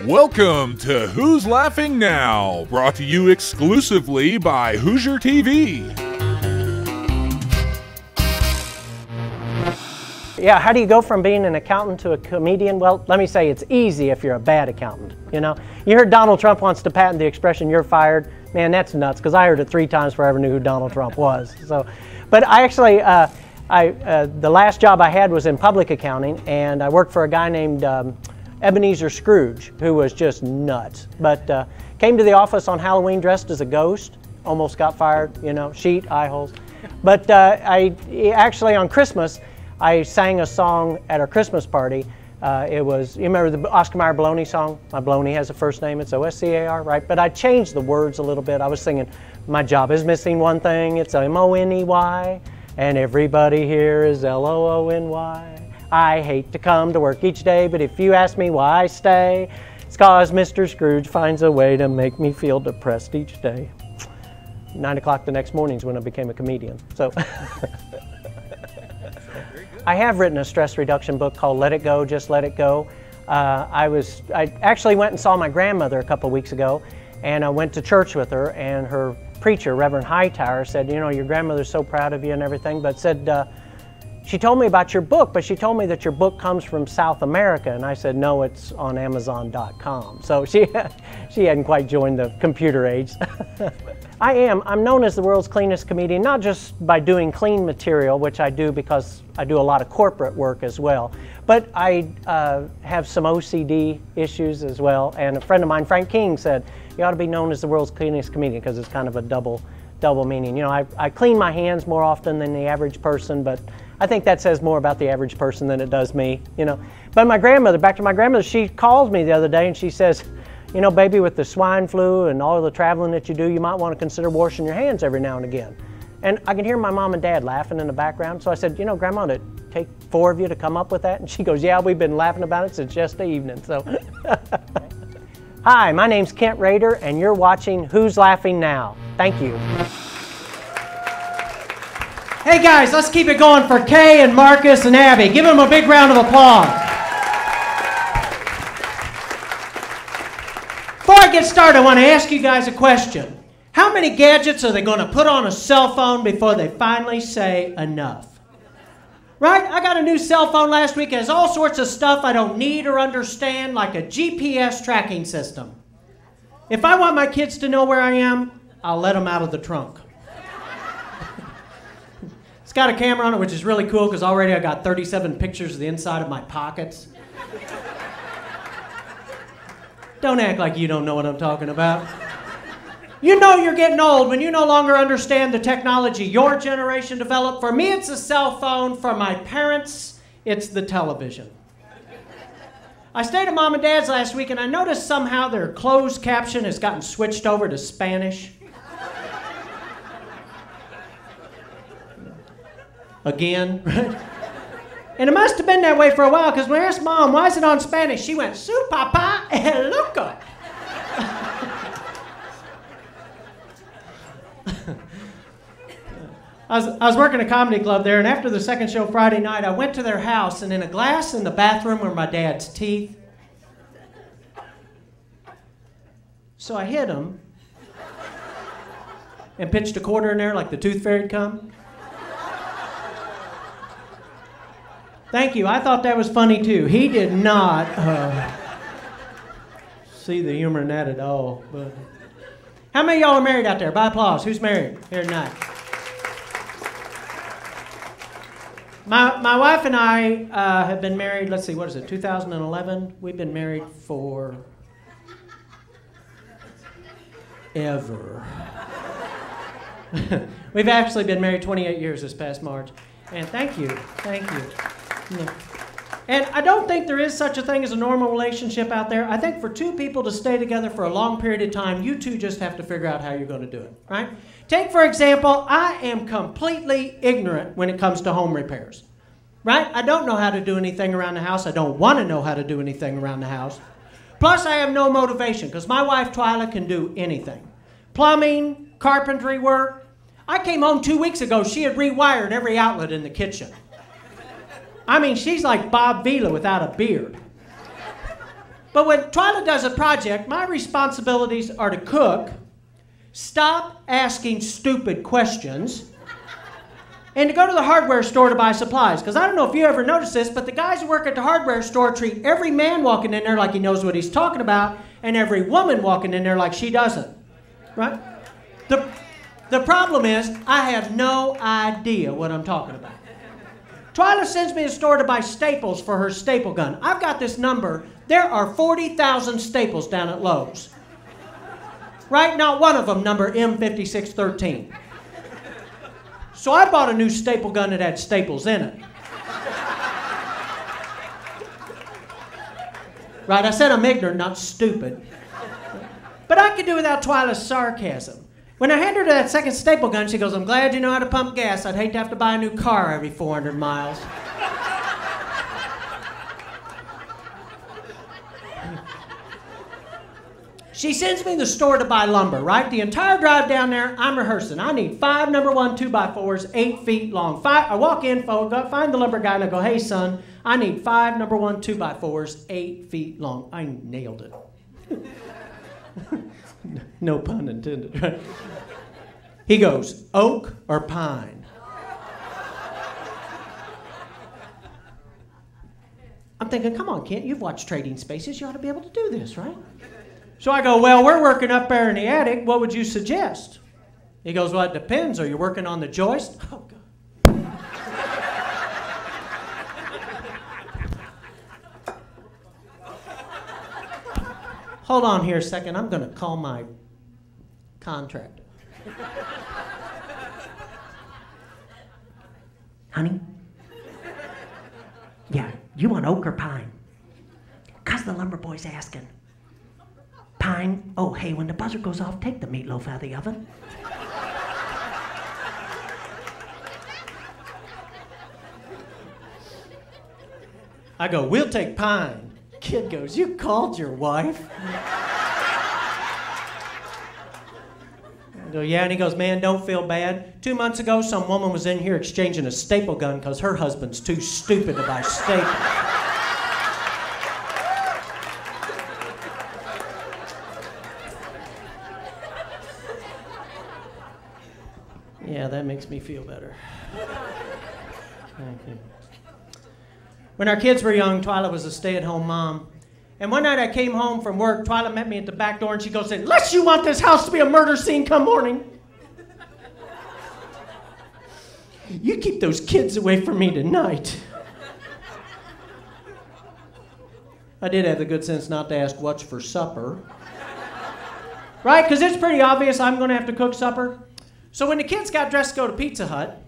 Welcome to Who's Laughing Now, brought to you exclusively by Hoosier TV. Yeah, how do you go from being an accountant to a comedian? Well, let me say it's easy if you're a bad accountant, you know? You heard Donald Trump wants to patent the expression, "you're fired." Man, that's nuts, because I heard it 3 times before I ever knew who Donald Trump was. So, but I actually, the last job I had was in public accounting, and I worked for a guy named Ebenezer Scrooge, who was just nuts. But came to the office on Halloween dressed as a ghost, almost got fired, you know, sheet, eye holes. But I actually, on Christmas, I sang a song at our Christmas party. It was, you remember the Oscar Mayer Baloney song? My Baloney has a first name, it's O-S-C-A-R, right? But I changed the words a little bit. I was singing, "My job is missing one thing, it's M-O-N-E-Y, and everybody here is L-O-O-N-Y. I hate to come to work each day, but if you ask me why I stay, it's 'cause Mr. Scrooge finds a way to make me feel depressed each day." 9 o'clock the next morning is when I became a comedian. So I have written a stress reduction book called Let It Go, Just Let It Go. I actually went and saw my grandmother a couple weeks ago, and I went to church with her, and her preacher, Reverend Hightower, said, "You know, your grandmother's so proud of you and everything," but said, she told me about your book, but she told me that your book comes from South America, and I said, "No, it's on Amazon.com." So she hadn't quite joined the computer age. I'm known as the world's cleanest comedian, not just by doing clean material, which I do because I do a lot of corporate work as well, but I have some OCD issues as well, and a friend of mine, Frank King, said, "You ought to be known as the world's cleanest comedian," because it's kind of a double meaning. You know, I clean my hands more often than the average person, but I think that says more about the average person than it does me, you know. But my grandmother, back to my grandmother, she called me the other day and she says, "You know, baby, with the swine flu and all the traveling that you do, you might want to consider washing your hands every now and again." And I can hear my mom and dad laughing in the background. So I said, "You know, Grandma, did it take 4 of you to come up with that?" And she goes, "Yeah, we've been laughing about it since yesterday evening." So, hi, my name's Kent Rader, and you're watching Who's Laughing Now. Thank you. Hey guys, let's keep it going for Kay and Marcus and Abby. Give them a big round of applause. Before I get started, I want to ask you guys a question. How many gadgets are they going to put on a cell phone before they finally say enough? Right? I got a new cell phone last week. It has all sorts of stuff I don't need or understand, like a GPS tracking system. If I want my kids to know where I am, I'll let them out of the trunk. It's got a camera on it, which is really cool because already I got 37 pictures of the inside of my pockets. Don't act like you don't know what I'm talking about. You know you're getting old when you no longer understand the technology your generation developed. For me, it's a cell phone. For my parents, it's the television. I stayed at Mom and Dad's last week, and I noticed somehow their closed caption has gotten switched over to Spanish. Again, right? And it must have been that way for a while, because when I asked Mom, "Why is it on Spanish?" she went, "Su papá es loco." I was working a comedy club there, and after the second show Friday night, I went to their house, and in a glass in the bathroom were my dad's teeth. So I hit him and pitched a quarter in there like the tooth fairy'd come. Thank you. I thought that was funny too. He did not see the humor in that at all. But how many of y'all are married out there? By applause. Who's married here tonight? My wife and I have been married, let's see, what is it, 2011? We've been married for ever. We've actually been married 28 years this past March. And thank you. Thank you. Yeah. And I don't think there is such a thing as a normal relationship out there. I think for two people to stay together for a long period of time, you two just have to figure out how you're going to do it, right? Take, for example, I am completely ignorant when it comes to home repairs, right? I don't know how to do anything around the house. I don't want to know how to do anything around the house. Plus, I have no motivation, because my wife, Twyla, can do anything. Plumbing, carpentry work. I came home 2 weeks ago. She had rewired every outlet in the kitchen. I mean, she's like Bob Vila without a beard. But when Twyla does a project, my responsibilities are to cook, stop asking stupid questions, and to go to the hardware store to buy supplies. Because I don't know if you ever noticed this, but the guys who work at the hardware store treat every man walking in there like he knows what he's talking about, and every woman walking in there like she doesn't. Right? The problem is, I have no idea what I'm talking about. Twyla sends me to the store to buy staples for her staple gun. I've got this number. There are 40,000 staples down at Lowe's. Right? Not one of them number M5613. So I bought a new staple gun that had staples in it. Right? I said I'm ignorant, not stupid. But I could do without Twyla's sarcasm. When I hand her that second staple gun, she goes, "I'm glad you know how to pump gas. I'd hate to have to buy a new car every 400 miles. She sends me to the store to buy lumber, right? The entire drive down there, I'm rehearsing. I need 5 number 1 2x4s, 8 feet long. I walk in, find the lumber guy, and I go, "Hey, son, I need 5 number 1 2x4s, 8 feet long." I nailed it. No pun intended, right? He goes, "Oak or pine?" I'm thinking, come on, Kent, you've watched Trading Spaces. You ought to be able to do this, right? So I go, "Well, we're working up there in the attic. What would you suggest?" He goes, "Well, it depends. Are you working on the joist?" Oh, God. Hold on here a second. I'm going to call my contractor. "Honey? Yeah, you want oak or pine?" "'Cause the lumber boy's asking." "Pine? Oh, hey, when the buzzer goes off, take the meatloaf out of the oven." I go, "We'll take pine." Kid goes, "You called your wife?" I go, "Yeah," and he goes, "Man, don't feel bad. 2 months ago, some woman was in here exchanging a staple gun because her husband's too stupid to buy staples." Yeah, that makes me feel better. Thank you. When our kids were young, Twyla was a stay-at-home mom. And one night I came home from work, Twyla met me at the back door, and she goes, "Unless you want this house to be a murder scene come morning, you keep those kids away from me tonight." I did have the good sense not to ask what's for supper. Right? Because it's pretty obvious I'm going to have to cook supper. So when the kids got dressed to go to Pizza Hut,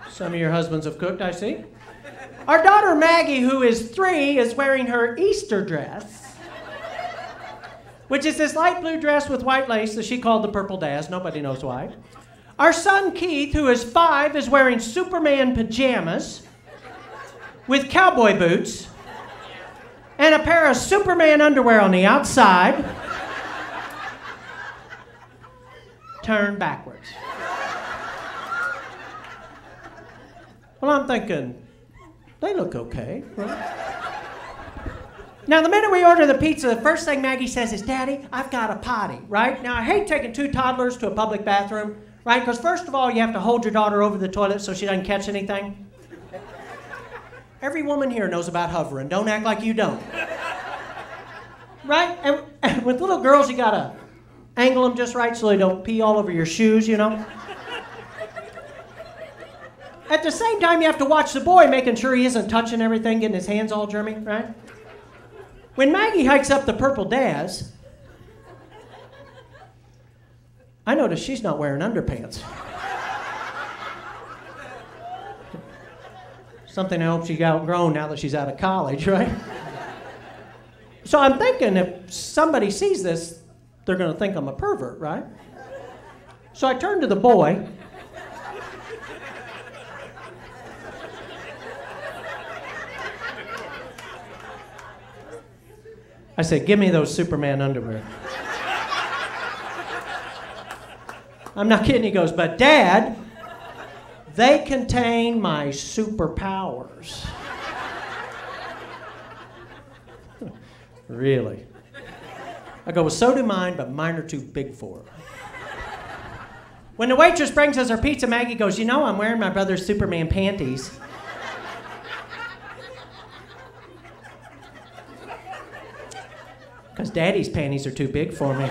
some of your husbands have cooked, I see. Our daughter Maggie, who is 3, is wearing her Easter dress, which is this light blue dress with white lace that she called the Purple Daz. Nobody knows why. Our son Keith, who is 5, is wearing Superman pajamas with cowboy boots and a pair of Superman underwear on the outside, turned backwards. Well, I'm thinking, they look okay, right? Now, the minute we order the pizza, the first thing Maggie says is, "Daddy, I've got a potty," right? Now, I hate taking 2 toddlers to a public bathroom, right? Because first of all, you have to hold your daughter over the toilet so she doesn't catch anything. Every woman here knows about hovering. Don't act like you don't. Right? And with little girls, you gotta angle them just right so they don't pee all over your shoes, you know? At the same time, you have to watch the boy, making sure he isn't touching everything, getting his hands all germy, right? When Maggie hikes up the Purple Daz, I notice she's not wearing underpants. Something I hope she's outgrown now that she's out of college, right? So I'm thinking if somebody sees this, they're going to think I'm a pervert, right? So I turn to the boy. I said, "Give me those Superman underwear." I'm not kidding. He goes, "But Dad, they contain my superpowers." Really? I go, well, so do mine, but mine are too big for her. When the waitress brings us our pizza, Maggie goes, you know I'm wearing my brother's Superman panties. Because Daddy's panties are too big for me.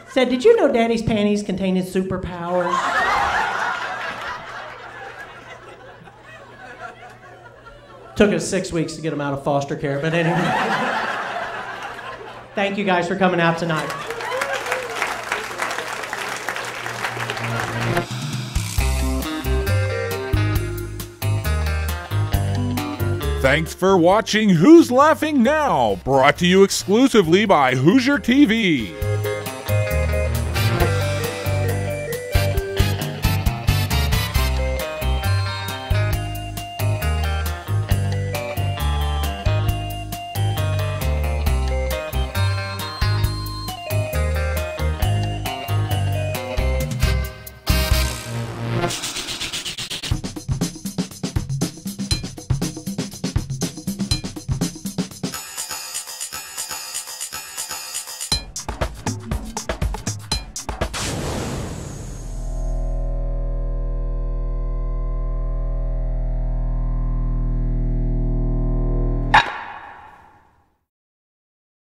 Said, did you know Daddy's panties contain his superpowers? Took us 6 weeks to get him out of foster care, but anyway. Thank you guys for coming out tonight. Thanks for watching Who's Laughing Now, brought to you exclusively by Hoosier TV.